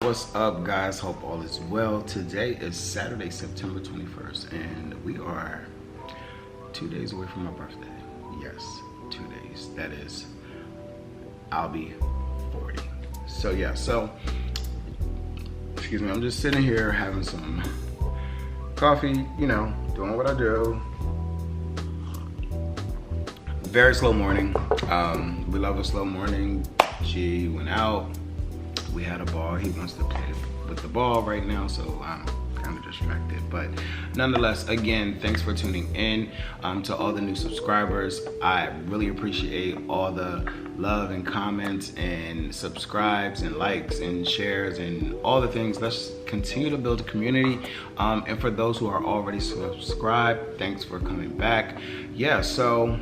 What's up, guys? Hope all is well. Today is Saturday, September 21st, and we are 2 days away from my birthday. Yes, 2 days. That is, I'll be 40. So yeah, excuse me, I'm just sitting here having some coffee, doing what I do. Very slow morning. We love a slow morning. She went out. We had a ball. He wants to play with the ball right now, so I'm kind of distracted. But nonetheless, again, thanks for tuning in. To all the new subscribers, I really appreciate all the love and comments and subscribes and likes and shares and all the things. Let's continue to build a community. And for those who are already subscribed, thanks for coming back. Yeah, so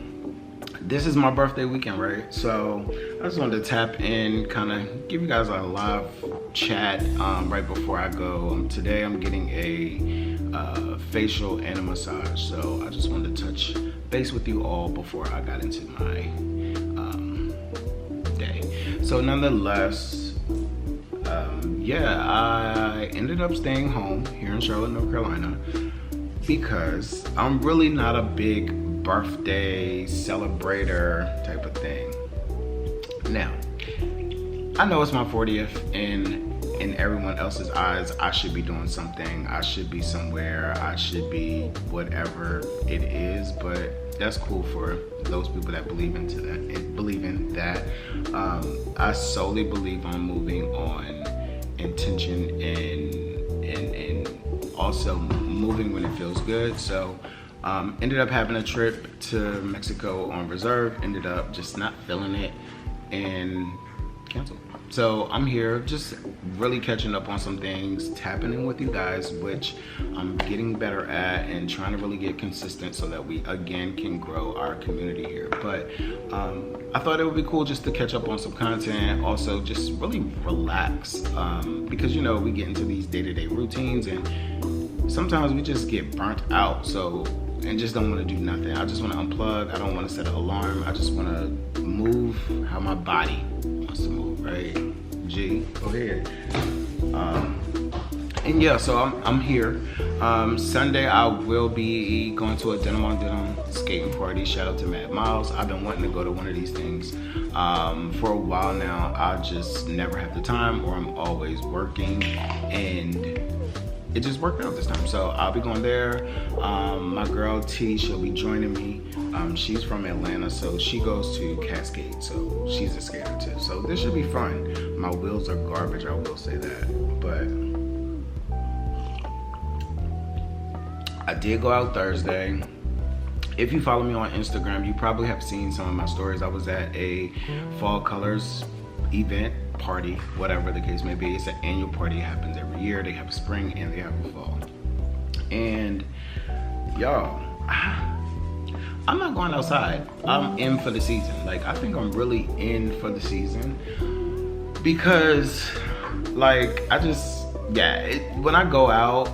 this is my birthday weekend, right? So I just wanted to tap in, kind of give you guys a live chat right before I go. Today I'm getting a facial and a massage, so I just wanted to touch base with you all before I got into my day. So nonetheless, yeah, I ended up staying home here in Charlotte, North Carolina, because I'm really not a big birthday celebrator type of thing. Now, I know it's my 40th, and in everyone else's eyes, I should be doing something. I should be somewhere. I should be whatever it is, but that's cool for those people that believe in that. I solely believe on moving on intention and also moving when it feels good. So ended up having a trip to Mexico on reserve, ended up just not feeling it and canceled. So I'm here just really catching up on some things, tapping in with you guys, which I'm getting better at and trying to really get consistent so that we again can grow our community here. But I thought it would be cool just to catch up on some content, also just really relax, because we get into these day-to-day routines and sometimes we just get burnt out. And just don't want to do nothing. I just want to unplug. I don't want to set an alarm. I just want to move how my body wants to move, right? G, go ahead. And yeah, so I'm here. Sunday I will be going to a Denim on Denim skating party. Shout out to Mad Miles. I've been wanting to go to one of these things for a while now. I just never have the time, or I'm always working, and it just worked out this time. So I'll be going there. My girl T, she'll be joining me. She's from Atlanta, so she goes to Cascade, so she's a skater too. So this should be fun. My wheels are garbage, I will say that. But I did go out Thursday. If you follow me on Instagram, you probably have seen some of my stories. I was at a Fall Colors event, party, whatever the case may be. It's an annual party. It happens every year. They have a spring and they have a fall. And y'all, I'm not going outside. I'm in for the season. I think I'm really in for the season because when I go out,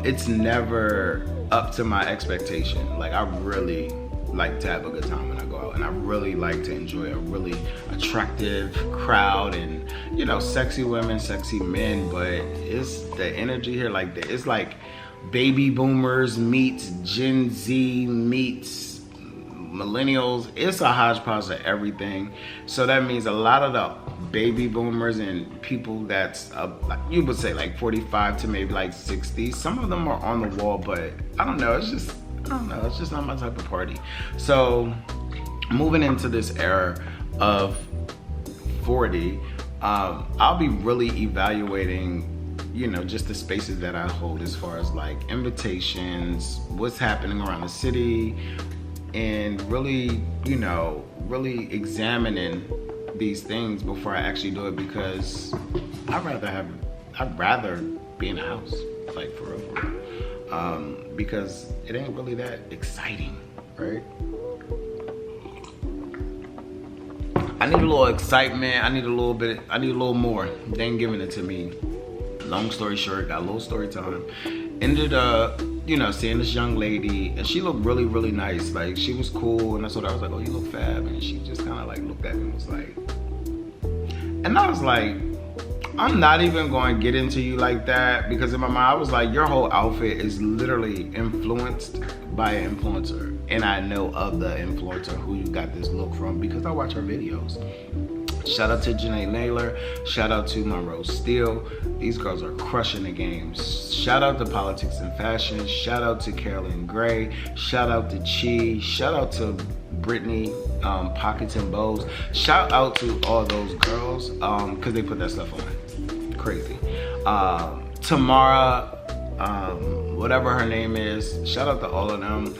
it's never up to my expectation. I really like to have a good time when I go out, and I really like to enjoy a really attractive crowd and sexy women, sexy men, but it's the energy here. It's like baby boomers meets Gen Z meets millennials. It's a hodgepodge of everything. So that means a lot of the baby boomers and people that's you would say 45 to maybe 60, some of them are on the wall, but I don't know, it's just not my type of party. So moving into this era of 40, I'll be really evaluating just the spaces that I hold as far as invitations, what's happening around the city, and really examining these things before I actually do it, because I'd rather be in a house, for real. Because it ain't really that exciting, right? I need a little excitement. I need a little more. They ain't giving it to me. Long story short, got a little story time. Ended up, seeing this young lady, and she looked really, really nice. She was cool, and I told her, I was like, oh, you look fab. And she just kind of looked at me and was like, and I was like, I'm not even going to get into you like that, because in my mind I was like, your whole outfit is literally influenced by an influencer, and I know of the influencer who you got this look from because I watch her videos. Shout out to Janae Naylor, shout out to Monroe Steele. These girls are crushing the game. Shout out to Politics and Fashion, shout out to Carolyn Gray, shout out to Chi, shout out to Brittany, Pockets and Bows. Shout out to all those girls, because they put that stuff on. Crazy. Tamara, whatever her name is, shout out to all of them.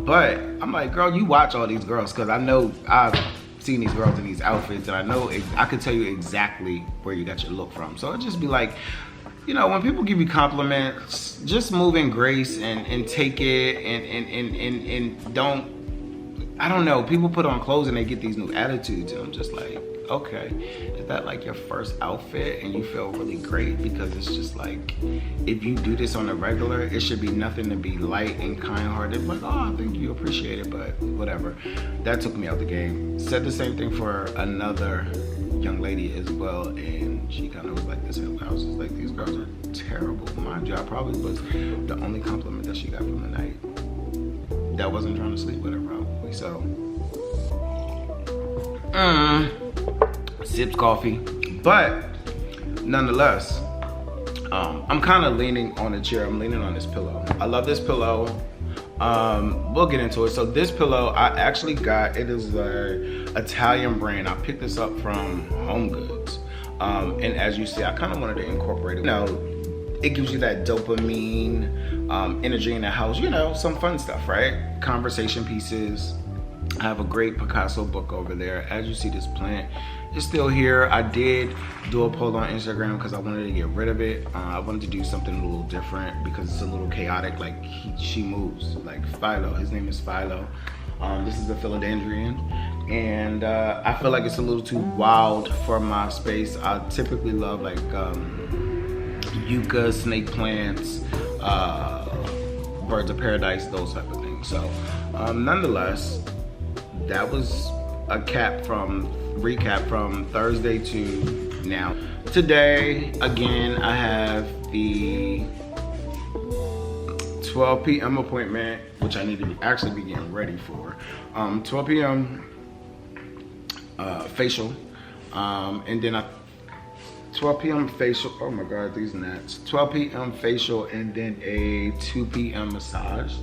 But I'm like, girl, you watch all these girls, because I know I've seen these girls in these outfits, and I know I can tell you exactly where you got your look from. So it just be like, you know, when people give you compliments, just move in grace and take it, and don't, I don't know, people put on clothes and they get these new attitudes, and I'm just like, okay, is that like your first outfit and you feel really great? Because it's just like, if you do this on a regular, it should be nothing to be light and kind-hearted, like, oh, I think you appreciate it, but whatever. That took me out the game. Said the same thing for another young lady as well, and she kind of was like this. I was just like, these girls are terrible. Mind you, I probably was the only compliment that she got from the night. That wasn't trying to sleep with her, probably. So, sips coffee, but nonetheless, I'm kind of leaning on a chair. I'm leaning on this pillow. I love this pillow. We'll get into it. So this pillow I actually got, it is a Italian brand. I picked this up from Home Goods, and as you see, I kind of wanted to incorporate it. You know, it gives you that dopamine energy in the house, you know, some fun stuff, right? Conversation pieces. I have a great Picasso book over there. As you see, this plant is still here. I did do a poll on Instagram because I wanted to get rid of it. I wanted to do something a little different because it's a little chaotic. Like she moves, like Philo. His name is Philo. This is a philodendron, and I feel like it's a little too wild for my space. I typically love like yucca, snake plants, birds of paradise, those type of things. So nonetheless, that was a recap from Thursday to now. Today, again, I have the 12 p.m. appointment, which I need to actually be getting ready for. 12 p.m. Facial, and then 12 p.m. facial, oh my God, these gnats. 12 p.m. facial, and then a 2 p.m. massage.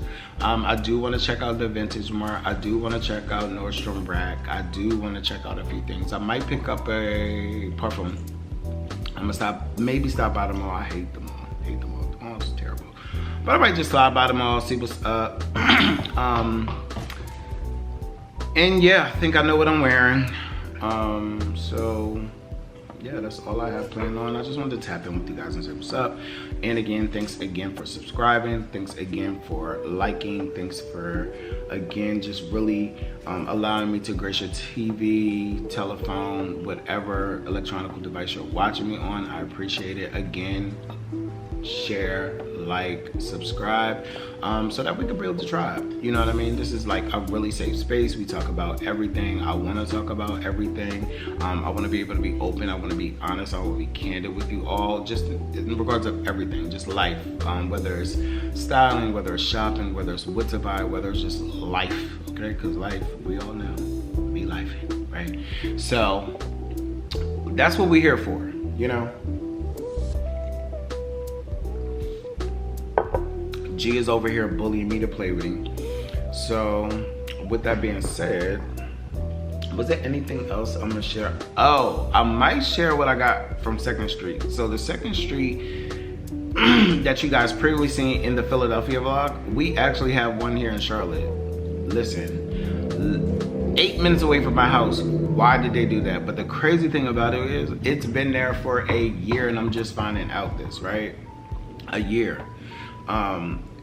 I do want to check out the Vintage Mart. I do want to check out Nordstrom Rack. I do want to check out a few things. I might pick up a parfum. I'm gonna maybe stop by the mall. I hate the mall. The mall is terrible. But I might just slide by the mall, see what's up. And yeah, I think I know what I'm wearing. So yeah, that's all I have planned on. I just wanted to tap in with you guys and say what's up. And again, thanks again for subscribing. Thanks again for liking. Thanks for, again, just really allowing me to grace your TV, telephone, whatever electronic device you're watching me on. I appreciate it. Again, share, like, subscribe, so that we can build the tribe. You know what I mean? This is like a really safe space. We talk about everything. I want to talk about everything. I want to be able to be open. I want to be honest. I want to be candid with you all, just in regards of everything, just life, whether it's styling, whether it's shopping, whether it's what to buy, whether it's just life, okay? Because life, we all know, be life, right? So that's what we're here for, you know? G is over here bullying me to play with him. So with that being said, was there anything else I'm gonna share? Oh, I might share what I got from 2nd Street. So the 2nd Street that you guys previously seen in the Philadelphia vlog, we actually have one here in Charlotte. Listen, 8 minutes away from my house. Why did they do that? But the crazy thing about it is it's been there for a year, and I'm just finding out this, right? A year.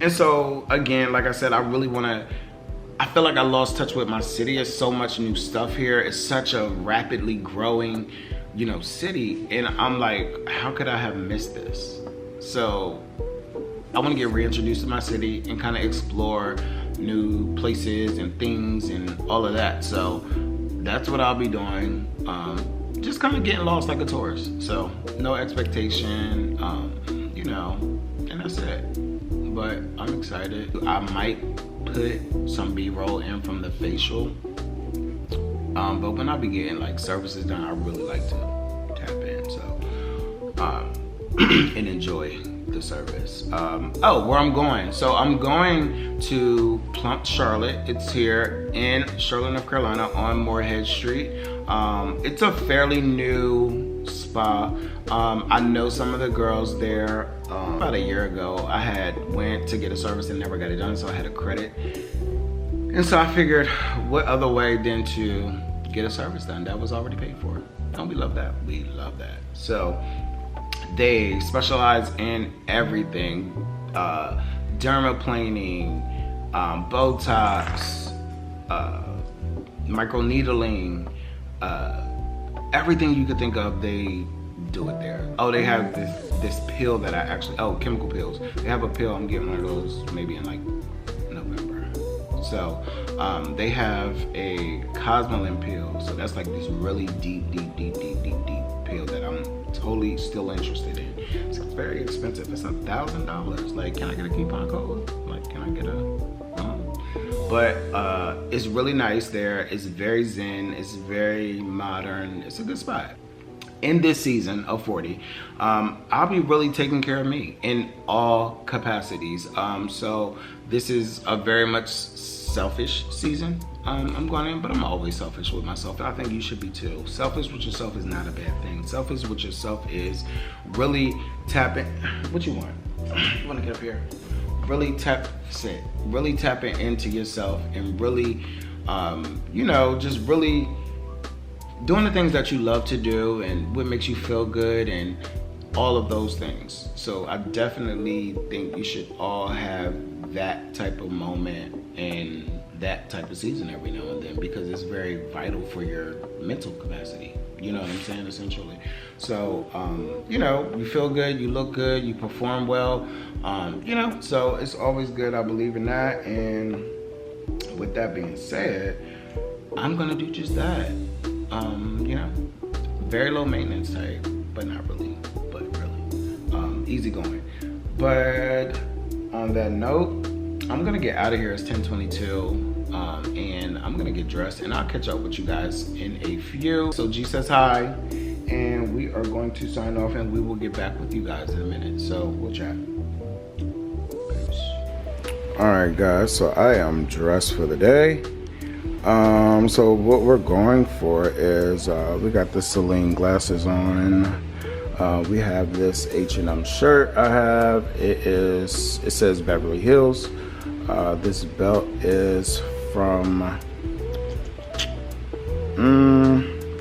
And so again, like I said, I really I feel like I lost touch with my city. There's so much new stuff here. It's such a rapidly growing, you know, city. And I'm like, how could I have missed this? So I want to get reintroduced to my city and kind of explore new places and things and all of that. So that's what I'll be doing. just kind of getting lost like a tourist. So no expectation, you know, and that's it. But I'm excited. I might put some B-roll in from the facial. But when I be getting like services done, I really like to tap in. So and enjoy the service. Oh, where I'm going. So I'm going to Plump Charlotte. It's here in Charlotte, North Carolina on Moorhead Street. It's a fairly new spa. I know some of the girls there. About a year ago, I had went to get a service and never got it done, so I had a credit. And so I figured, what other way than to get a service done that was already paid for? And we love that. We love that. So they specialize in everything. Dermaplaning, Botox, microneedling, everything you could think of, they do it there. Oh, they have this pill that I actually, chemical pills. They have a pill, I'm getting one of those maybe in like November. So they have a Cosmoline pill. So that's like this really deep pill that I'm totally still interested in. So it's very expensive. It's $1,000. Like, can I get a coupon code? Like, can I get a, but it's really nice there. It's very zen. It's very modern. It's a good spot. In this season of 40, I'll be really taking care of me in all capacities. So this is a very much selfish season. I'm going in, but I'm always selfish with myself. And I think you should be too. Selfish with yourself is not a bad thing. Selfish with yourself is really tapping. What you want? You want to get up here? Really really tapping into yourself and really, you know, just really doing the things that you love to do and what makes you feel good and all of those things. So I definitely think you should all have that type of moment and that type of season every now and then, because it's very vital for your mental capacity. You know what I'm saying, essentially. So, you know, you feel good, you look good, you perform well, you know, so it's always good. I believe in that. And with that being said, I'm gonna do just that. You know, very low maintenance type, but not really, but really, easy going. But on that note, I'm gonna get out of here. It's 10:22, and I'm gonna get dressed, and I'll catch up with you guys in a few. So G says hi, and we are going to sign off, and we will get back with you guys in a minute. So we'll chat. All right, guys. So I am dressed for the day. So what we're going for is we got the Celine glasses on. We have this H&M shirt I have. It says Beverly Hills. This belt is from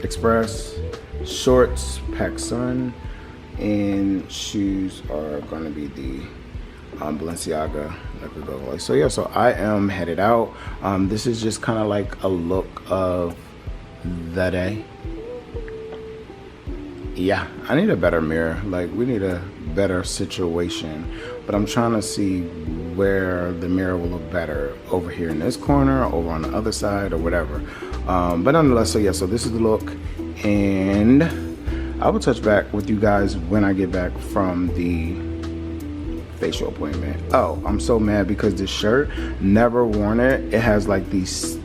Express. Shorts, PacSun, and shoes are gonna be the Balenciaga leopard go. So yeah, so I am headed out. This is just kind of like a look of the day. Yeah, I need a better mirror. Like, we need a better situation, but I'm trying to see where the mirror will look better, over here in this corner, over on the other side, or whatever. But nonetheless, so yeah, so this is the look, and I will touch back with you guys when I get back from the facial appointment. Oh, I'm so mad because this shirt, never worn it. It has like these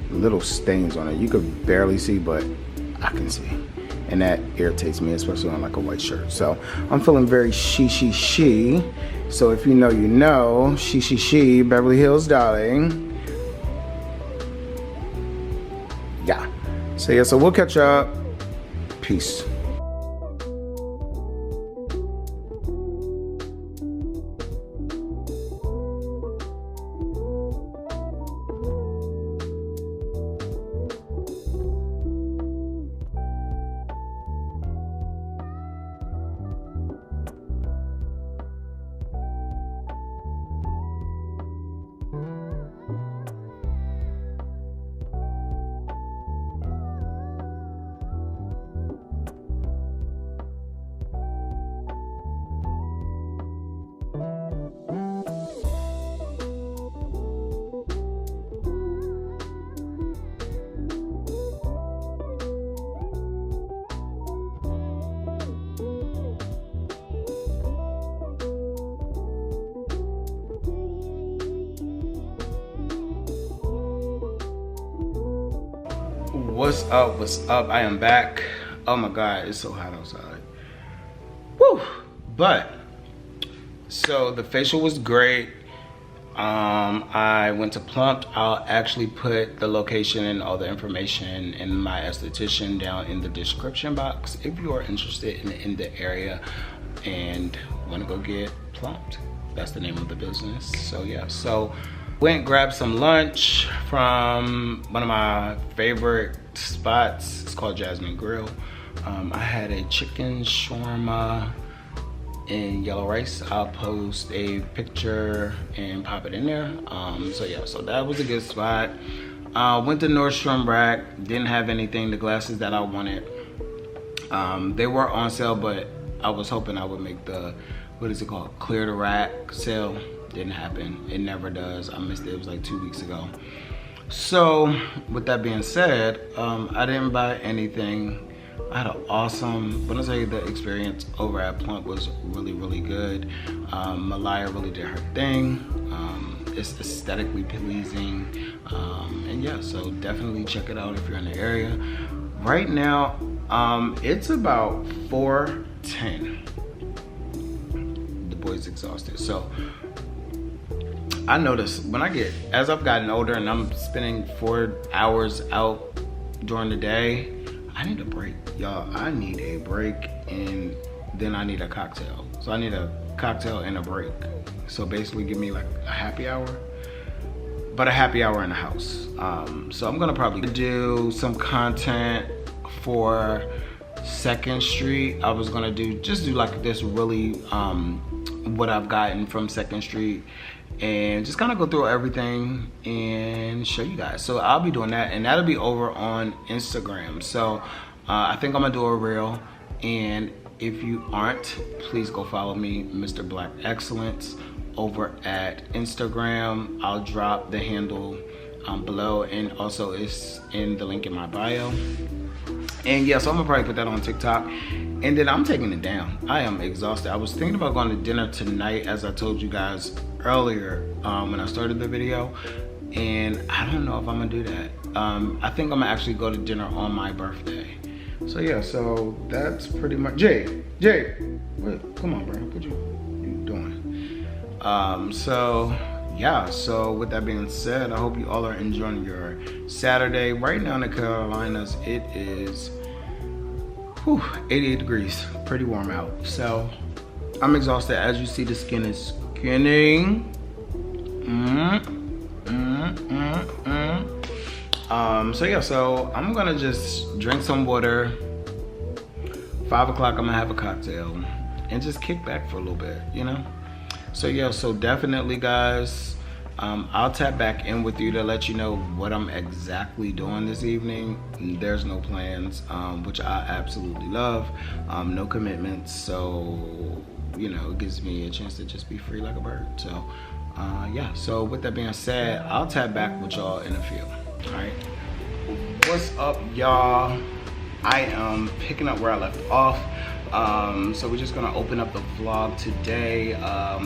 little stains on it. You could barely see, but I can see. And that irritates me, especially on like a white shirt. So I'm feeling very she. So if you know, you know, she, Beverly Hills darling. Yeah. So yeah, so we'll catch up. Peace. What's up? What's up? I am back. Oh my God, it's so hot outside. Woo! But so the facial was great. I went to Plump. I'll actually put the location and all the information and my esthetician down in the description box if you are interested in the area and want to go get plumped. That's the name of the business. So yeah, so went grabbed some lunch from one of my favorite spots. It's called Jasmine Grill. I had a chicken shawarma and yellow rice. I'll post a picture and pop it in there. So yeah, so that was a good spot. Went to Nordstrom Rack, didn't have anything, the glasses that I wanted. They were on sale, but I was hoping I would make the, what is it called, clear the rack sale. Didn't happen, it never does. I missed it, it was like 2 weeks ago. So with that being said, I didn't buy anything. I had an awesome, when I say the experience over at Plump was really, really good. Malaya really did her thing. It's aesthetically pleasing. And yeah, so definitely check it out if you're in the area. Right now, it's about 4:10. The boy's exhausted. So I noticed when as I've gotten older and I'm spending 4 hours out during the day, I need a break, y'all. I need a break, and then I need a cocktail. So I need a cocktail and a break. So basically give me like a happy hour, but a happy hour in the house. So I'm gonna probably do some content for 2nd Street. I was gonna just do like this really, what I've gotten from 2nd Street, and just kind of go through everything and show you guys. So I'll be doing that, and that'll be over on Instagram. So I think I'm gonna do a reel, and if you aren't, please go follow me, Mr. Black Excellence, over at Instagram. I'll drop the handle below, and also it's in the link in my bio. And yeah, so I'm gonna probably put that on TikTok, and then I'm taking it down. I am exhausted. I was thinking about going to dinner tonight, as I told you guys earlier when I started the video, and I don't know if I'm gonna do that. I think I'm gonna actually go to dinner on my birthday. So yeah, so that's pretty much. Jay, wait, come on, bro, what you doing? So yeah, so with that being said, I hope you all are enjoying your Saturday. Right now in the Carolinas, it is 88 degrees, pretty warm out. So I'm exhausted. As you see, the skin is skinning. So yeah, so I'm gonna just drink some water. 5 o'clock, I'm gonna have a cocktail and just kick back for a little bit, you know? So yeah, so definitely guys, I'll tap back in with you to let you know what I'm exactly doing this evening. There's no plans, which I absolutely love. No commitments, so you know, it gives me a chance to just be free like a bird. So yeah, so with that being said, I'll tap back with y'all in a few. All right, what's up, y'all? I am picking up where I left off. So we're just gonna open up the vlog today.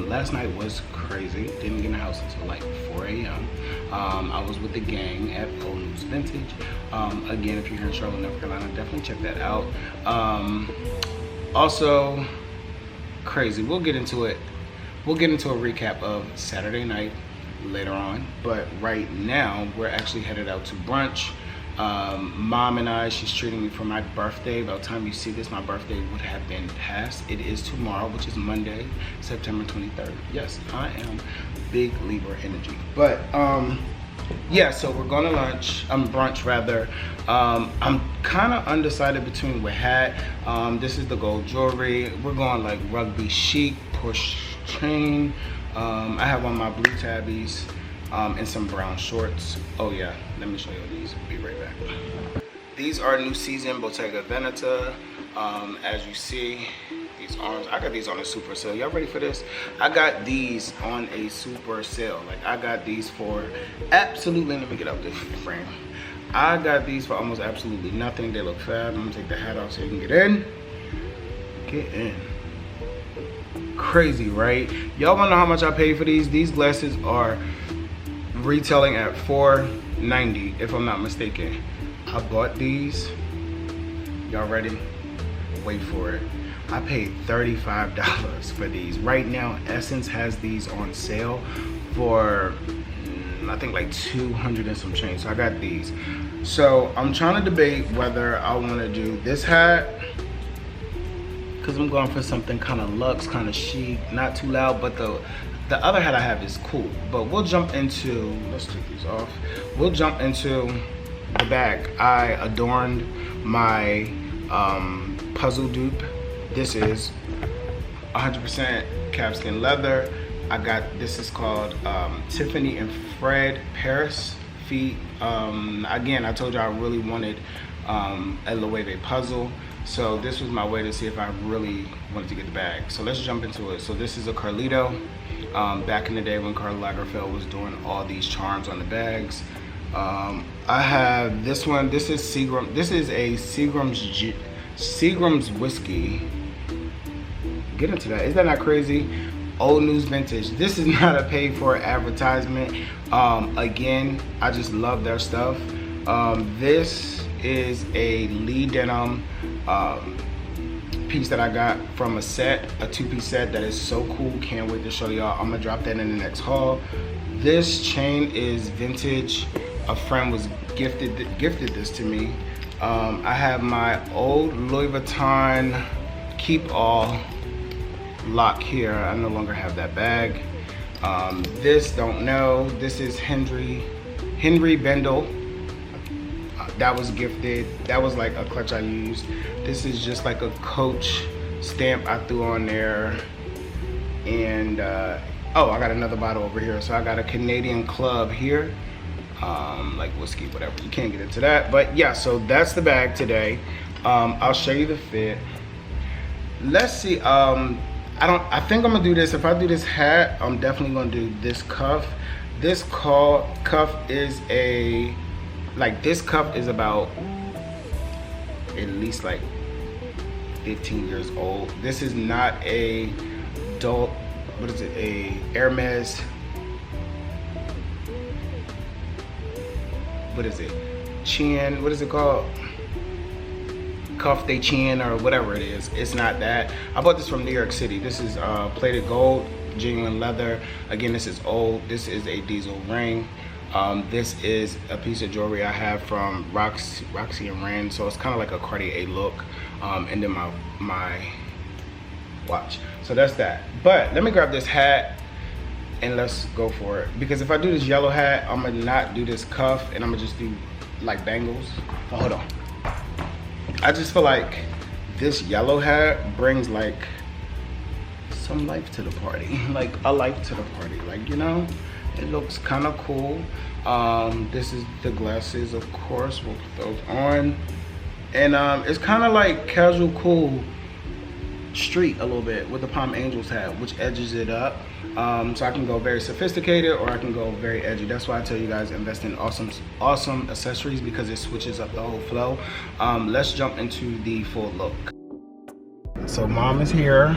Last night was crazy. Didn't get in the house until like 4 a.m. I was with the gang at Old News Vintage. Again, if you're here in Charlotte, North Carolina, definitely check that out. Also, crazy. We'll get into it. We'll get into a recap of Saturday night later on. But right now, we're actually headed out to brunch. Mom and I, she's treating me for my birthday. By the time you see this, my birthday would have been passed. It is tomorrow, which is Monday, September 23rd. Yes, I am big Libra energy. But yeah, so we're going to brunch rather. I'm kind of undecided between what hat. This is the gold jewelry. We're going like rugby chic, push chain. I have on my blue tabbies. And some brown shorts. Oh yeah, let me show you these. Be right back. These are New Season Bottega Veneta. As you see, these arms, I got these on a super sale. Y'all ready for this? I got these on a super sale. Like I got these for absolutely, let me get out this frame. I got these for almost absolutely nothing. They look fab. I'm gonna take the hat off so you can get in. Get in. Crazy, right? Y'all wanna know how much I paid for these? These glasses are retailing at $4.90 if I'm not mistaken. I bought these. Y'all ready? Wait for it. I paid $35 for these. Right now, Essence has these on sale for I think like 200 and some change. So I got these. So I'm trying to debate whether I want to do this hat, because I'm going for something kind of luxe, kind of chic, not too loud, but the other hat I have is cool. But we'll jump into, let's take these off. We'll jump into the bag. I adorned my puzzle dupe. This is 100% calfskin leather. I got, this is called Tiffany and Fred Paris feet. Again, I told you I really wanted a Loewe puzzle. So this was my way to see if I really wanted to get the bag. So let's jump into it. So this is a Carlito. Back in the day when Karl Lagerfeld was doing all these charms on the bags. I have this one. This is Seagram. This is a Seagram's whiskey. Get into that. Is that not crazy? Old News Vintage. This is not a paid for advertisement. Again, I just love their stuff. This is a Lee Denim piece that I got from a set, a two-piece set that is so cool. Can't wait to show y'all. I'm gonna drop that in the next haul. This chain is vintage. A friend was gifted this to me. I have my old Louis Vuitton Keep All lock here. I no longer have that bag. This, don't know. This is Henry Bendel. That was gifted. That was like a clutch I used. This is just like a Coach stamp I threw on there. And oh, I got another bottle over here. So I got a Canadian Club here. Like whiskey, whatever. You can't get into that. But yeah, so that's the bag today. I'll show you the fit. Let's see. I think I'm gonna do this. If I do this hat, I'm definitely gonna do this cuff. This cuff is a, like, this cuff is about at least like 15 years old. This is not a adult, what is it, a Hermes, what is it, chin, what is it called? Cuff de chin or whatever it is. It's not that. I bought this from New York City. This is plated gold, genuine leather. Again, this is old. This is a diesel ring. This is a piece of jewelry I have from Roxy and Rand, so it's kind of like a Cartier look. And then my watch. So that's that. But let me grab this hat and let's go for it. Because if I do this yellow hat, I'm gonna not do this cuff and I'm gonna just do like bangles. Oh, hold on. I just feel like this yellow hat brings like some life to the party. Like a life to the party. Like, you know, it looks kind of cool. This is the glasses, of course. We'll put those on. And it's kind of like casual cool street a little bit with the Palm Angels hat, which edges it up. So I can go very sophisticated or I can go very edgy. That's why I tell you guys invest in awesome accessories, because it switches up the whole flow. Let's jump into the full look. So mom is here.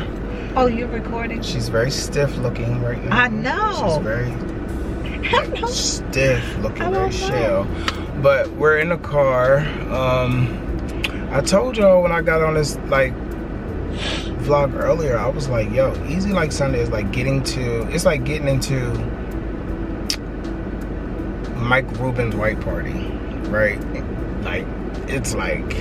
Oh, you're recording? She's very stiff looking right now. I know. She's very stiff looking, very shell. But we're in the car. I told y'all when I got on this like vlog earlier, I was like, yo, Easy Like Sunday is like getting into Mike Rubin's white party, right? Like, it's like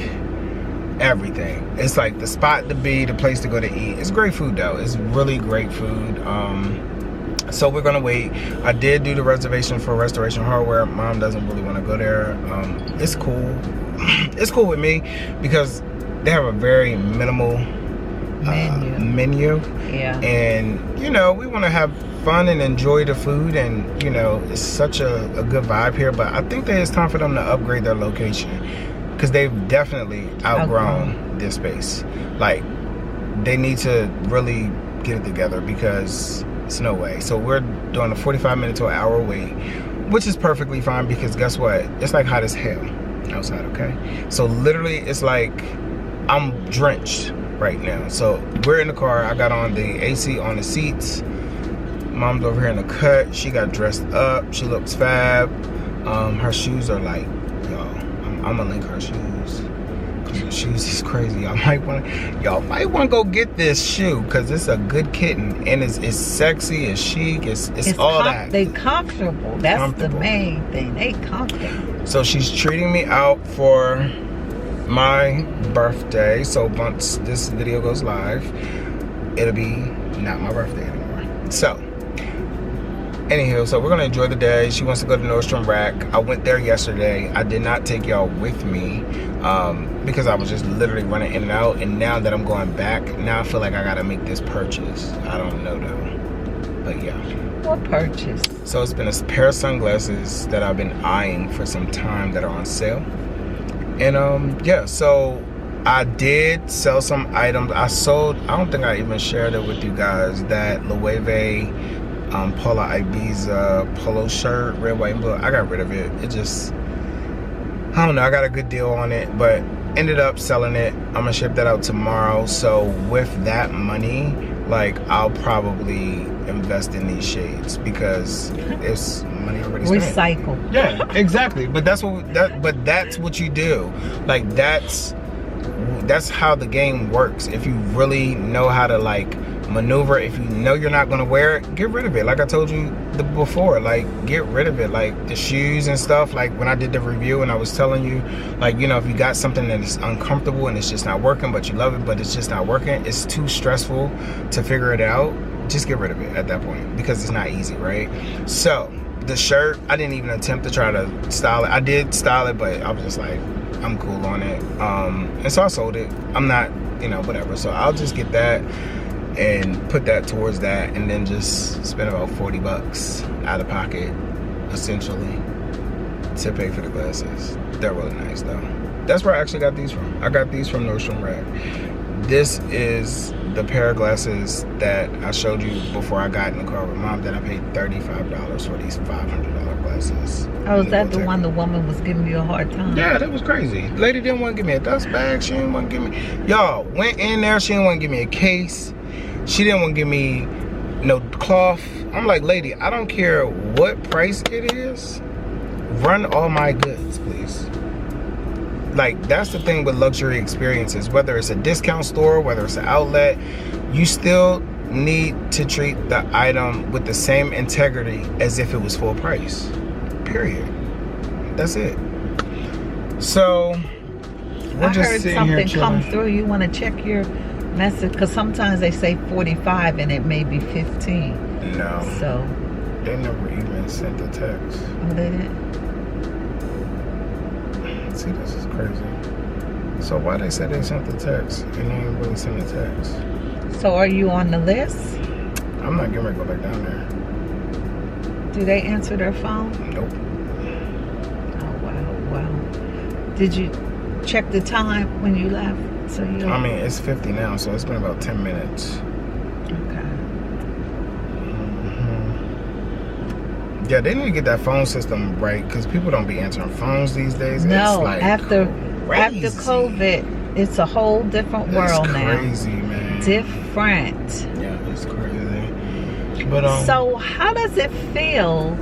everything. It's like the spot to be, the place to go to eat. It's great food though. It's really great food. So we're gonna wait. I did do the reservation for Restoration Hardware. Mom doesn't really want to go there. It's cool. It's cool with me because they have a very minimal menu. Yeah. And you know, we want to have fun and enjoy the food, and you know, it's such a good vibe here. But I think that it's time for them to upgrade their location, because they've definitely outgrown this space. Like, they need to really get it together, because it's no way. So we're doing a 45-minute to an hour wait, which is perfectly fine, because guess what? It's like hot as hell outside, okay? So literally, it's like I'm drenched right now. So we're in the car. I got on the AC on the seats. Mom's over here in the cut. She got dressed up. She looks fab. Her shoes are like, yo, I'm gonna link her shoes. Cause the shoes is crazy. Y'all might want to go get this shoe because it's a good kitten and it's sexy, it's chic, it's all that. They comfortable. That's the main thing. They comfortable. So she's treating me out for my birthday. So once this video goes live, it'll be not my birthday anymore. So anywho, so we're gonna enjoy the day. She wants to go to Nordstrom Rack. I went there yesterday. I did not take y'all with me because I was just literally running in and out. And now that I'm going back, now I feel like I gotta make this purchase. I don't know though, but yeah. What purchase? So it's been a pair of sunglasses that I've been eyeing for some time that are on sale. And yeah, so I did sell some items. I don't think I even shared it with you guys, that Loewe Paula Ibiza polo shirt, red, white, and blue. I got rid of it. It just, I don't know, I got a good deal on it, but ended up selling it. I'm gonna ship that out tomorrow. So with that money, like, I'll probably invest in these shades because it's money already spent. Recycle. Yeah, exactly. But that's what you do. Like, that's how the game works. If you really know how to, like, maneuver, if you know you're not going to wear it, get rid of it. Like I told you before, like, get rid of it. Like the shoes and stuff, like when I did the review and I was telling you, like, you know, if you got something that is uncomfortable and it's just not working, but you love it, but it's just not working, it's too stressful to figure it out, just get rid of it at that point because it's not easy, right? So the shirt, I didn't even attempt to try to style it. I did style it, but I was just like, I'm cool on it. And so I sold it. I'm not, you know, whatever. So I'll just get that and put that towards that, and then just spend about 40 bucks out of pocket, essentially, to pay for the glasses. They're really nice though. That's where I actually got these from. I got these from Nordstrom Rack. This is the pair of glasses that I showed you before I got in the car with Mom, that I paid $35 for these $500 glasses. Oh, is that the one the woman was giving you a hard time? Yeah, that was crazy. Lady didn't want to give me a dust bag. She didn't want to give me, y'all, went in there, she didn't want to give me a case. She didn't want to give me no cloth. I'm like, lady, I don't care what price it is. Run all my goods, please. Like, that's the thing with luxury experiences. Whether it's a discount store, whether it's an outlet, you still need to treat the item with the same integrity as if it was full price. Period. That's it. So, we're just sitting here chilling. I heard something come through. You want to check your message? Because sometimes they say 45 and it may be 15. No. So they never even sent the text. Oh, they didn't? See, this is crazy. So why they said they sent the text and they didn't really send the text? So are you on the list? I'm not getting ready to go back down there. Do they answer their phone? Nope. Oh, wow. Did you check the time when you left? So you, I mean, it's 50 now, so it's been about 10 minutes. Okay. Yeah, they need to get that phone system right, because people don't be answering phones these days. No, it's like after crazy. COVID, it's a whole different world now. It's crazy, man. Different. Yeah, it's crazy. But so how does it feel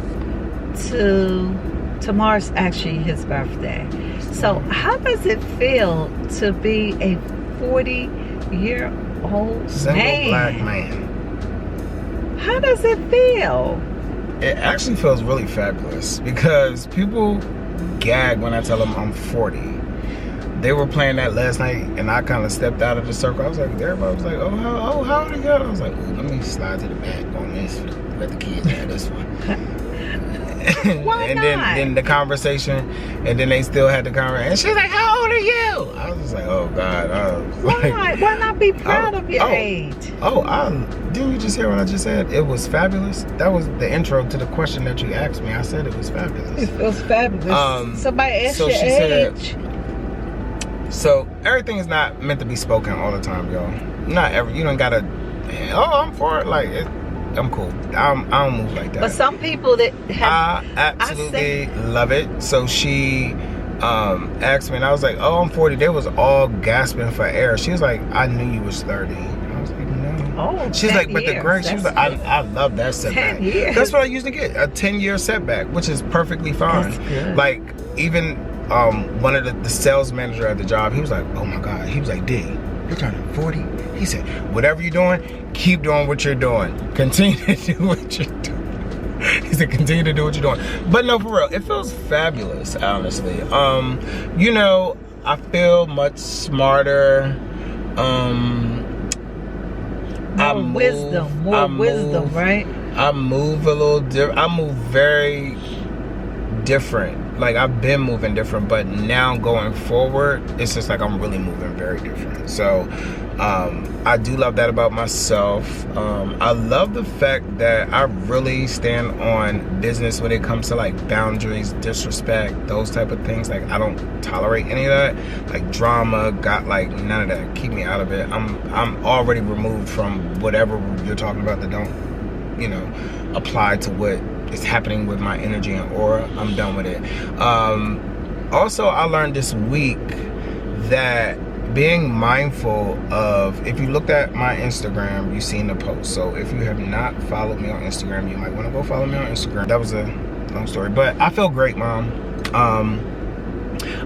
tomorrow's actually his birthday? So how does it feel to be a 40-year-old single black man? How does it feel? It actually feels really fabulous, because people gag when I tell them I'm 40. They were playing that last night, and I kind of stepped out of the circle. I was like, everybody was like, oh, how old are you? I was like, ooh, let me slide to the back on this, let the kids have this one. Why and not? then the conversation, and then they still had the conversation. And she's like, how old are you? I was just like, oh God. Why not be proud of your age? Didn't you just hear what I just said? It was fabulous. That was the intro to the question that you asked me. I said it was fabulous. It was fabulous. Somebody asked so your she age. So everything is not meant to be spoken all the time, y'all. Not ever. You don't gotta, I'm for it. Like, I'm cool. I don't move like that. But some people that have, I absolutely love it. So she asked me, and I was like, oh, I'm 40. They was all gasping for air. She was like, I knew you was 30. I was like, no. Oh, she's like, but years. the great. She was like, I love that setback. 10 years. That's what I usually get, a 10-year setback, which is perfectly fine. That's good. Like, even one of the sales manager at the job, he was like, oh my God, he was like, D, you're turning 40. He said, whatever you're doing, keep doing what you're doing. Continue to do what you're doing. He said, continue to do what you're doing. But no, for real, it feels fabulous, honestly. You know, I feel much smarter. More wisdom, right? I move a little different. I move very different. Like, I've been moving different, but now going forward, it's just like I'm really moving very different. So I do love that about myself. I love the fact that I really stand on business when it comes to like boundaries, disrespect, those type of things. Like, I don't tolerate any of that. Like drama, got like none of that. Keep me out of it. I'm already removed from whatever you're talking about that don't, you know, apply to what is happening with my energy and aura. I'm done with it. Also, I learned this week that being mindful of, if you looked at my Instagram, you've seen the post. So if you have not followed me on Instagram, you might want to go follow me on Instagram. That was a long story, but I feel great, Mom.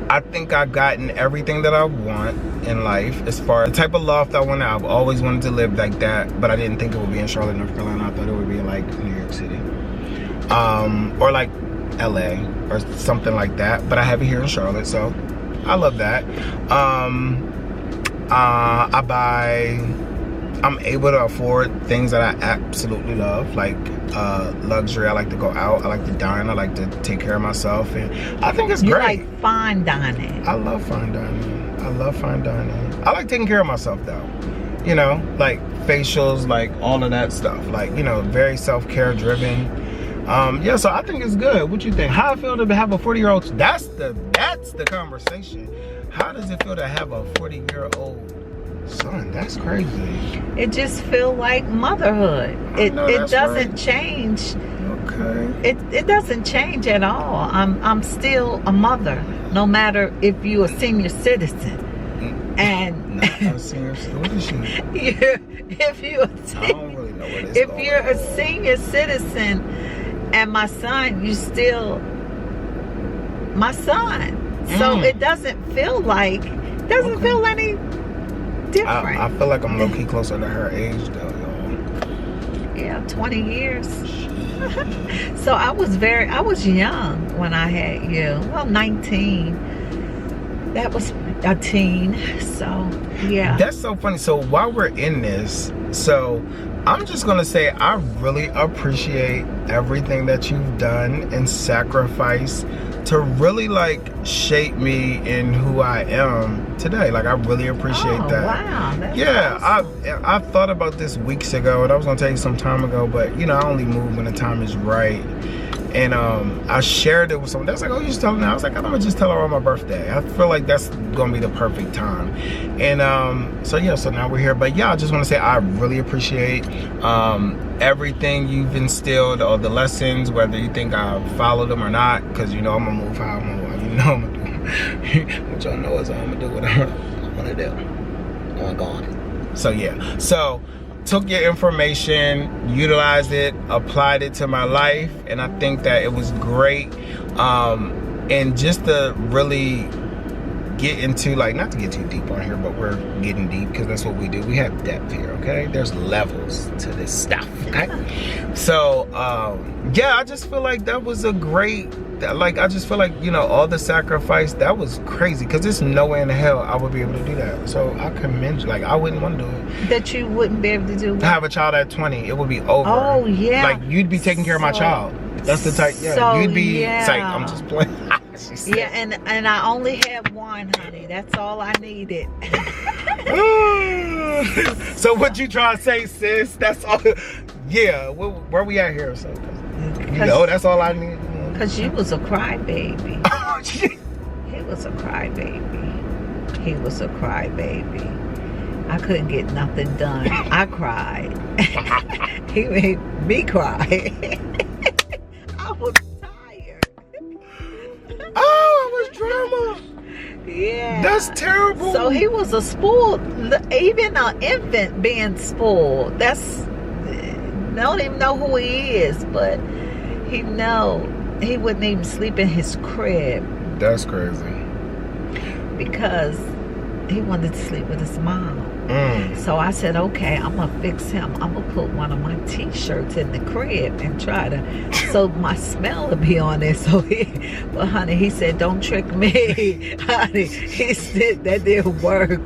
I think I've gotten everything that I want in life as far as the type of loft I want. I've always wanted to live like that, but I didn't think it would be in Charlotte, North Carolina. I thought it would be like New York City, or like LA or something like that. But I have it here in Charlotte, so I love that. I'm able to afford things that I absolutely love, like luxury. I like to go out, I like to dine, I like to take care of myself, and I think it's great. You like fine dining. I love fine dining. I love fine dining. I like taking care of myself though. You know, like facials, like all of that stuff. Like, you know, very self-care driven. Yeah, so I think it's good. What you think? How I feel to have a 40-year-old? That's the conversation. How does it feel to have a 40-year-old son? That's crazy. It just feel like motherhood. It doesn't change. Okay. It doesn't change at all. I'm still a mother, no matter if you're a senior citizen. And not a senior citizen. What is she? If you're I don't really know what it's if you're a senior citizen and my son, you still my son. So it doesn't feel like, feel any different. I feel like I'm low-key closer to her age though, y'all. Yeah, 20 years. So I was young when I had you. Well, 19. That was a teen. So yeah. That's so funny. So while we're in this, so I'm just gonna say I really appreciate everything that you've done and sacrificed to really like shape me in who I am today. Like, I really appreciate that. Wow, that's awesome. I thought about this weeks ago, and I was gonna tell you some time ago, but you know, I only move when the time is right. And I shared it with someone. That's like, oh, you just tell her now. I was like, I'm gonna just tell her on my birthday. I feel like that's gonna be the perfect time. And so yeah, so now we're here. But yeah, I just want to say I really appreciate everything you've instilled, all the lessons, whether you think I followed them or not, because you know I'm gonna move how I'm gonna move. You know I'm gonna do. What y'all know is I'm gonna do whatever I wanna do. Oh my God. So yeah. So took your information, utilized it, applied it to my life, and I think that it was great. And just to really get into, like, not to get too deep on here, but we're getting deep because that's what we do. We have depth here, okay? There's levels to this stuff, okay? So yeah, I just feel like that was a great, like, I just feel like, you know, all the sacrifice, that was crazy, because there's no way in the hell I would be able to do that. So I commend you. Like, I wouldn't want to do it. That you wouldn't be able to do what? Have a child at 20, it would be over. Oh yeah. Like, you'd be taking care of my child. That's the type. Yeah, so, you'd be. yeah. It's like, I'm just playing. Yeah, and I only had one, honey. That's all I needed. So what you trying to say, sis? That's all. Yeah, where we at here? So, you know, that's all I need. Cause you was a crybaby. He was a crybaby. He was a crybaby. I couldn't get nothing done. I cried. He made me cry. I was tired. Oh, it was drama. Yeah. That's terrible. So he was a spoiled, even an infant being spoiled. That's, don't even know who he is, but he wouldn't even sleep in his crib. That's crazy. because he wanted to sleep with his mom. So I said, okay, I'm gonna fix him. I'm gonna put one of my t-shirts in the crib and try to, so my smell will be on it. So but honey, he said, don't trick me. Honey, he said that didn't work.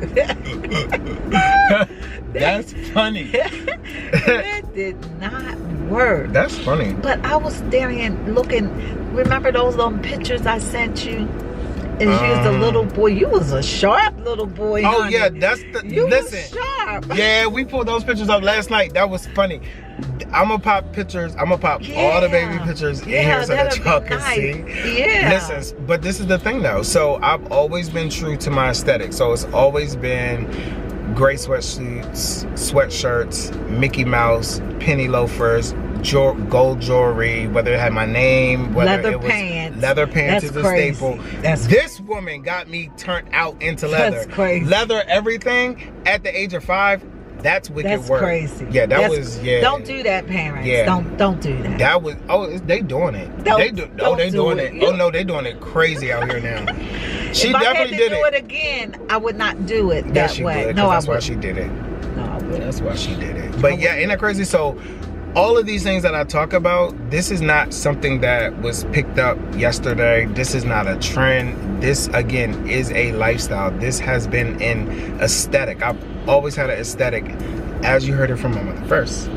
That's funny. That did not work. That's funny. But I was there and looking, remember those little pictures I sent you? And you was a little boy. You was a sharp little boy. Oh, honey. yeah, that's the. You listen, was sharp. Yeah, we pulled those pictures up last night. That was funny. I'm gonna pop pictures. I'm gonna pop all the baby pictures in here so that y'all can see. Yeah. Listen, but this is the thing though. So I've always been true to my aesthetic. So it's always been gray sweatsuits, sweatshirts, Mickey Mouse, penny loafers, gold jewelry, whether it had my name, whether leather it was pants. leather pants That's is a crazy. staple. That's This woman got me turned out into leather. That's crazy. Leather everything at the age of 5. That's wicked That's work. crazy. Yeah, that was Don't do that, parents. Yeah. Don't do that. That was they doing it. They doing it. Oh no, they doing it crazy out here now. She if definitely I had to did do it again, I would not do it that Yes, she way. would, No, I that's why would. she did it. No, I would. That's why she did it. But yeah, ain't that crazy? So all of these things that I talk about, this is not something that was picked up yesterday. This is not a trend. This, again, is a lifestyle. This has been an aesthetic. I've always had an aesthetic, as you heard it from my mother first.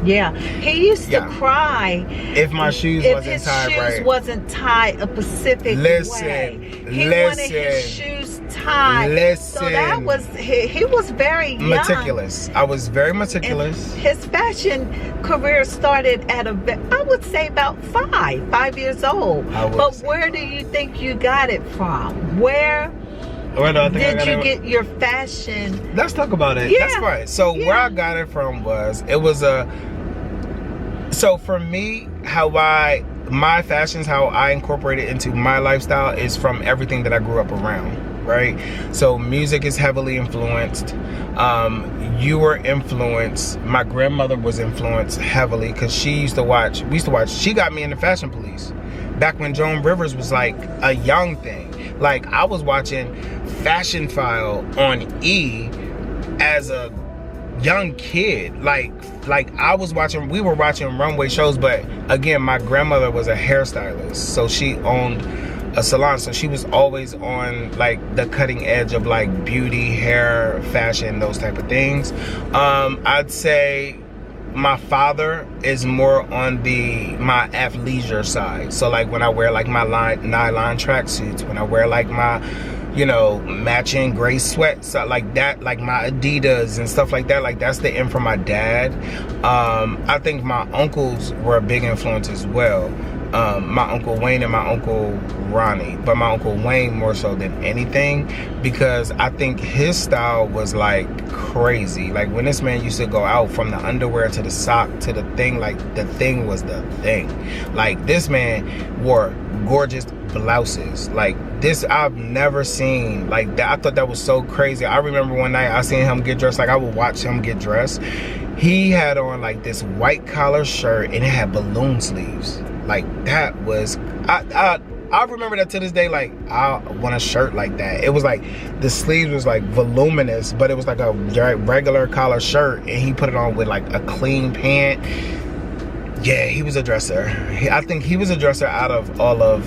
Yeah, he used to cry if my shoes if wasn't his tied shoes right. wasn't tied a specific way. He wanted his shoes tied. So that was he was very young. Meticulous. I was very meticulous. And his fashion career started at I would say about 5 years old. But where do you think you got it from? Where did you get your fashion? Let's talk about it. Yeah. That's right. So where I got it from was, so for me, my fashions, how I incorporate it into my lifestyle is from everything that I grew up around, right? So music is heavily influenced. You were influenced. My grandmother was influenced heavily because we used to watch, she got me into Fashion Police back when Joan Rivers was like a young thing. Like I was watching Fashion File on E as a young kid. Like we were watching runway shows, but again, my grandmother was a hairstylist, so she owned a salon, so she was always on like the cutting edge of like beauty, hair, fashion, those type of things. I'd say my father is more on my athleisure side. So like when I wear like my nylon tracksuits, when I wear like my, matching gray sweats, like that, like my Adidas and stuff like that, like that's the end from my dad. I think my uncles were a big influence as well. My Uncle Wayne and my Uncle Ronnie, but my Uncle Wayne more so than anything, because I think his style was like crazy. Like when this man used to go out, from the underwear to the sock to the thing, like the thing was the thing. Like this man wore gorgeous blouses. Like this, I've never seen like that. I thought that was so crazy. I remember one night I seen him get dressed, like I would watch him get dressed. He had on like this white collar shirt and it had balloon sleeves. Like that was, I remember that to this day. Like I want a shirt like that. It was like the sleeves was like voluminous, but it was like a regular collar shirt, and he put it on with like a clean pant. Yeah, he was a dresser. I think he was a dresser out of all of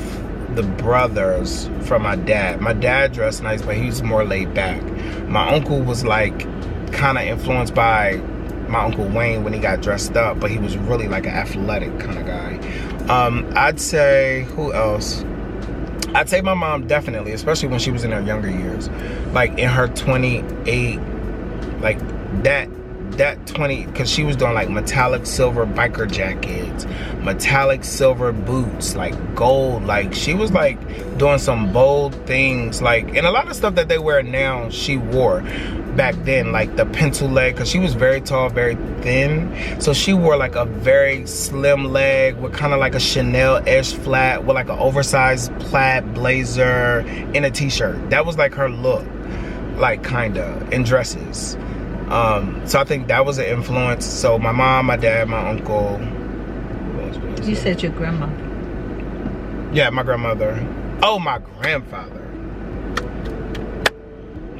the brothers from my dad. My dad dressed nice, but he was more laid back. My uncle was like kind of influenced by my Uncle Wayne when he got dressed up, but he was really like an athletic kind of guy. I'd say, who else? I'd say my mom, definitely, especially when she was in her younger years, like in her 28, like that 20, because she was doing like metallic silver biker jackets, metallic silver boots, like gold. Like she was like doing some bold things, like, and a lot of stuff that they wear now she wore back then, like the pencil leg, because she was very tall, very thin, so she wore like a very slim leg with kind of like a Chanel edge flat with like an oversized plaid blazer and a t-shirt. That was like her look, like kinda, in dresses. So I think that was an influence. So my mom, my dad, my uncle. You said your grandmother. Yeah, my grandmother. Oh, my grandfather.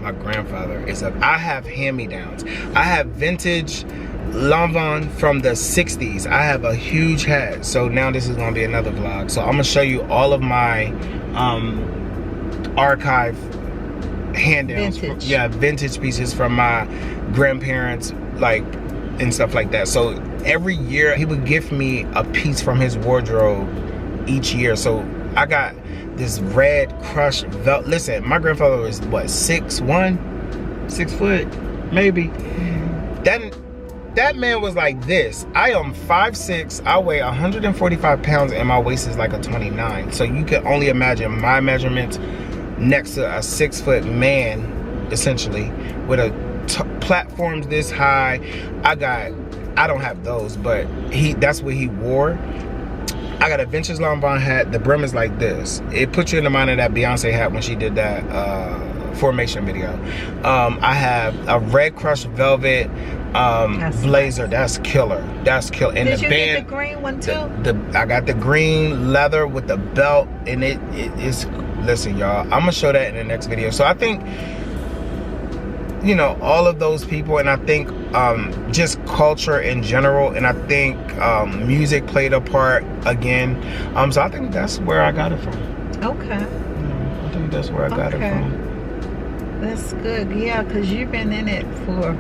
my grandfather is I have hand-me-downs. I have vintage Lanvin from the 60s. I have a huge hat. So now this is gonna be another vlog. So I'm gonna show you all of my archive hand-downs. Vintage pieces from my grandparents, like, and stuff like that. So every year he would give me a piece from his wardrobe each year. So I got this red crushed velvet. Listen, my grandfather was what, 6'1", 6 foot, maybe. That man was like this. I am 5'6", I weigh 145 pounds, and my waist is like a 29. So you can only imagine my measurements next to a 6 foot man, essentially, with a platforms this high. I don't have those, but that's what he wore. I got a vintage Lanvin hat. The brim is like this. It puts you in the mind of that Beyonce hat when she did that Formation video. I have a red crushed velvet blazer. That's killer. That's killer. And did the you band, get the green one too? I got the green leather with the belt, and it's, listen, y'all, I'm gonna show that in the next video. So I think, you know, all of those people, and I think just culture in general, and I think music played a part again. So I think that's where I got it from. Okay. I think that's where I got it from. That's good. Yeah, because you've been in it for,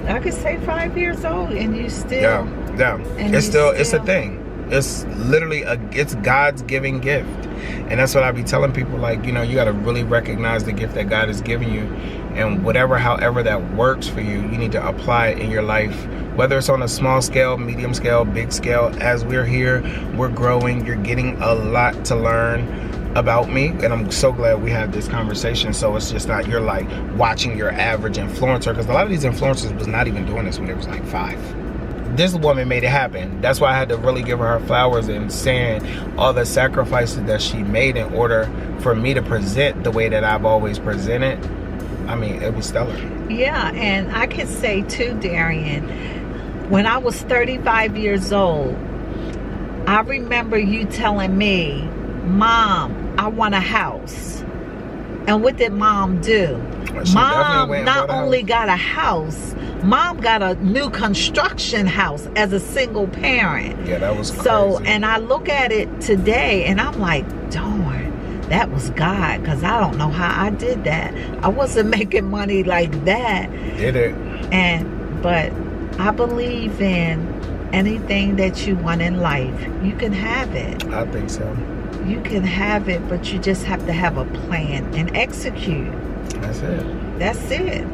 I could say 5 years old, and you still. Yeah. And it's a thing. It's literally it's God's giving gift. And that's what I be telling people, like, you know, you got to really recognize the gift that God has given you, and however that works for you, you need to apply it in your life, whether it's on a small scale, medium scale, big scale. As we're here, we're growing. You're getting a lot to learn about me, and I'm so glad we had this conversation. So it's just not, you're like watching your average influencer, because a lot of these influencers was not even doing this when they was like 5. This woman made it happen. That's why I had to really give her flowers and saying all the sacrifices that she made in order for me to present the way that I've always presented. I mean, it was stellar. Yeah, and I could say too, Darian, when I was 35 years old, I remember you telling me, Mom, I want a house. And what did Mom do? Mom not only got a house, Mom got a new construction house as a single parent. Yeah, that was crazy. So, and I look at it today and I'm like, darn, that was God, because I don't know how I did that. I wasn't making money like that. Did it? But I believe in anything that you want in life, you can have it. I think so. You can have it, but you just have to have a plan and execute. That's it. That's it.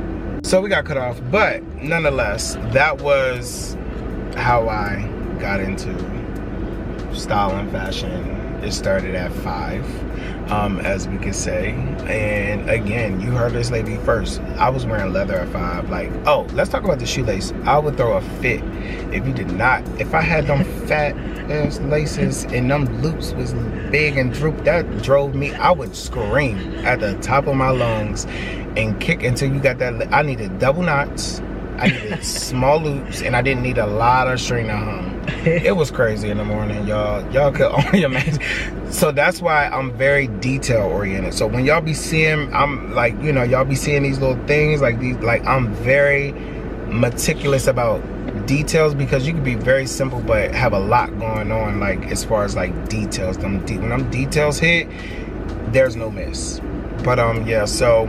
So we got cut off, but nonetheless, that was how I got into style and fashion. It started at 5, as we could say. And again, you heard this lady first. I was wearing leather at 5. Like, oh, let's talk about the shoelace. I would throw a fit if you did not. If I had them fat ass laces and them loops was big and drooped, that drove me. I would scream at the top of my lungs and kick until you got that. I needed double knots. I needed small loops, and I didn't need a lot of string to hum. It was crazy in the morning, y'all. Y'all could only imagine. So that's why I'm very detail oriented. So when y'all be seeing, I'm like, you know, y'all be seeing these little things like these, like, I'm very meticulous about details, because you can be very simple but have a lot going on, like as far as like details. When them details hit, there's no miss. But yeah, so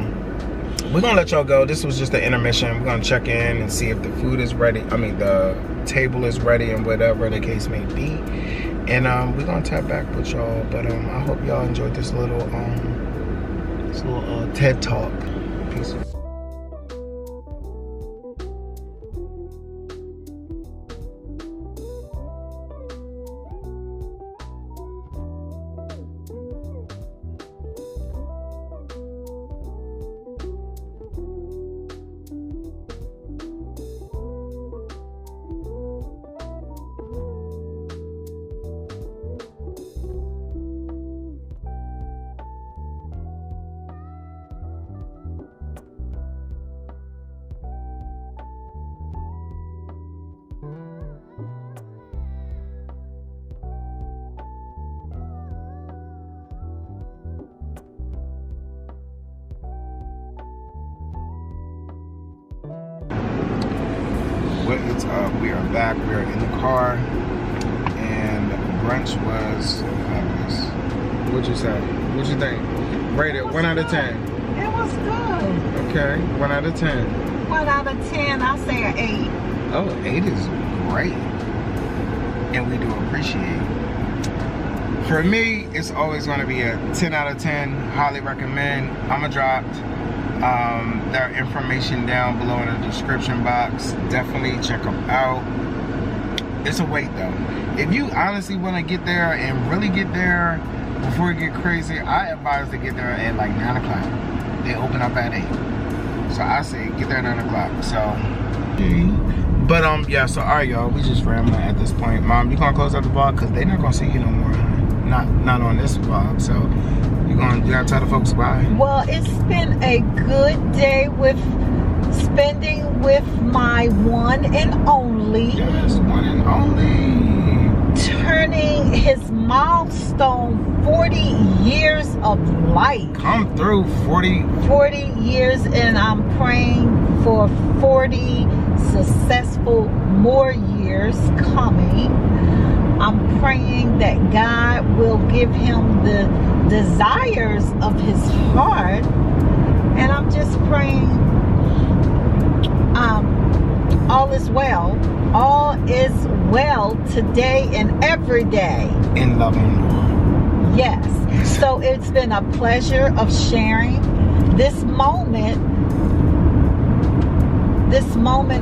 we're gonna let y'all go. This was just an intermission. We're gonna check in and see if the food is ready. I mean, the table is ready, and whatever the case may be. And we're gonna tap back with y'all. But I hope y'all enjoyed this little TED Talk. Peace. What is up? We are back. We are in the car, and brunch was fabulous. What'd you say? What you think? Rate it 1 out of 10. It was good. Okay, 1 out of 10. 1 out of 10, I'll say an 8. Oh, 8 is great, and we do appreciate. For me, it's always going to be a 10 out of 10. Highly recommend. I'ma drop their information down below in the description box. Definitely check them out. It's a wait though. If you honestly want to get there and really get there before you get crazy, I advise to get there at like 9 o'clock. They open up at 8. So I say get there at 9 o'clock. So, but yeah, so alright y'all, we just rambling at this point. Mom, you gonna close out the vlog? Cause they not gonna see you no more. Not on this vlog. So you gotta tell the folks bye. Well, it's been a good day with spending with my one and only. Yes, one and only. Turning his milestone 40 years of life. Come through 40 years, and I'm praying for 40 successful more years coming. I'm praying that God will give him the desires of his heart, and I'm just praying all is well. All is well today and every day. In love and war. Yes. So it's been a pleasure of sharing this moment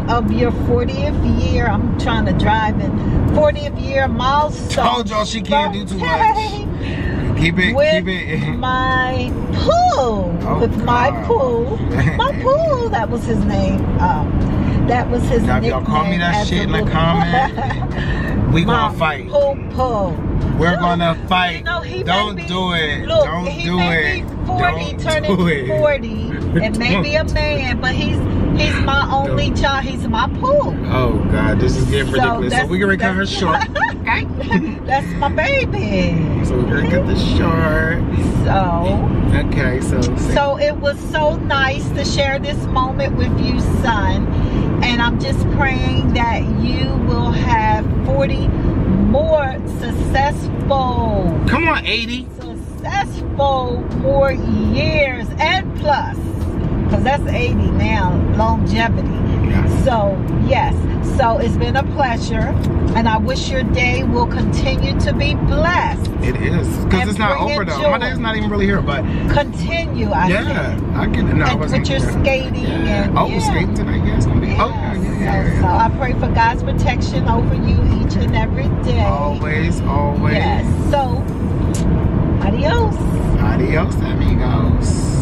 of your 40th year. I'm trying to drive in 40th year milestone. Told y'all she can't do too much. Keep it. My pool. Oh, with my God. pool. My pool. That was his name. That was his now, if nickname. y'all call me that shit in the comment, we gonna fight. Pool. We're gonna fight. You know, he Don't may be, do it. Look, Don't he do may it. be 40, Don't turning do it. 40, and maybe a man, but he's my only child. He's my pool. Oh God, this is getting ridiculous. So we're gonna cut her short. That's my baby. So we're gonna cut this short. Okay, so it was so nice to share this moment with you, son. And I'm just praying that you will have 40 more successful. Come on, 80. Successful more years and plus. Because that's 80 now, longevity. Yeah. So, yes. So, it's been a pleasure. And I wish your day will continue to be blessed. It is. Because it's not over, though. Joy. My day's not even really here, but... Continue, I think. Yeah, I get it. No, I wasn't with your skating. Yeah. And, we're skating tonight, yes. So I pray for God's protection over you each and every day. Always. Yes. So, adios. Adios, amigos.